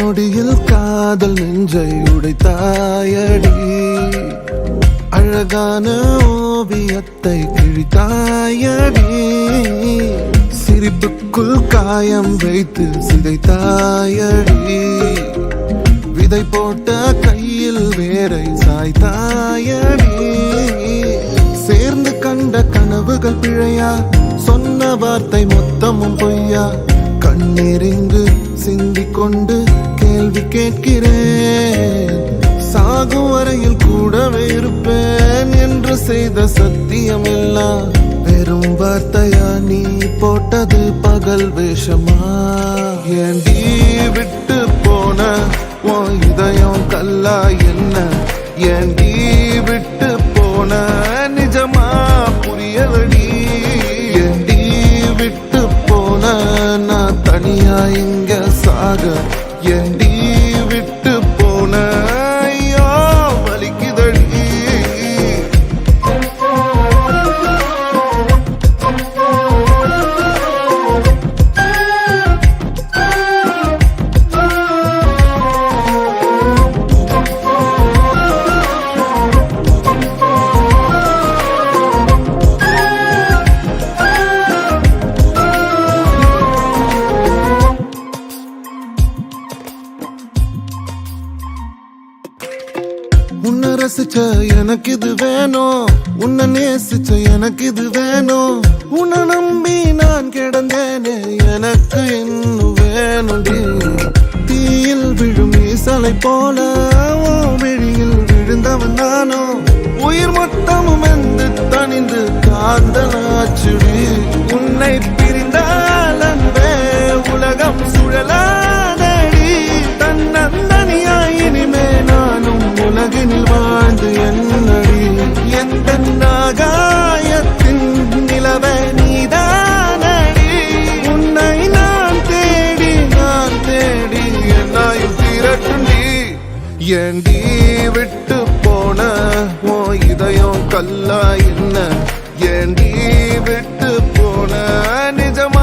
நொடியில் காதல் நெஞ்சை உடைத்தாயடி. அழகான ஓவியத்தை கிழித்தாயடி. சிரிப்புக்குள் காயம் வைத்து சிதைத்தாயடி. விதை போட்ட கையில் வேரை சாய்த்தாயடி. சேர்ந்து கண்ட கனவுகள் பிழையா, சொன்ன வார்த்தை மொத்தமும் பொய்யா. கண்ணீரிங்கு சிந்திக் கொண்டு கேள்வி கேட்கிறேன். சாகும் வரையில் கூடவே இருப்பேன் என்று செய்த சத்தியம் எல்லாம் வெறும் வார்த்தையா? நீ போட்டது பகல் வேஷமா? ஏண்டி விட்டு போன உன் இதயம் கல்லா என்ன? ஏண்டி விட்டு போன நிஜமா புரியலடி. ஏண்டி விட்டு போன நான் தனியா இங்க சாக? ஏண்டி விட்டு போன ஐயோ வலிக்குதடி. உன்னை ரசிச்ச எனக்கு இது வேணும், உன்னை நேசிச்ச எனக்கு இது வேணும். உன்னை நம்பி நான் கிடந்தேனே எனக்கு இன்னும் வேணும்டி. தீயில் விழும் ஈசலை போல விழியில் விழுந்தவன் நானோ. உயிர் மொத்தமும் வந்து தனிந்து காந்தலாச்சுடி. உன்னை பிரிந்தால் அன்பே உலகம் சுழலாதடி. தன்னந்தனியாய் இனிமே நானும் உலகினில் வாழ்ந்து என்னடி. எந்த நாகாயத்தின் நிலவை நீதானடி. உன்னை நான் தேடி என்னாயும் திரட்டுண்டி. ஏண்டி விட்டு போன உன் இதயம் கல்லா என்ன? ஏண்டி விட்டு போன நிஜமா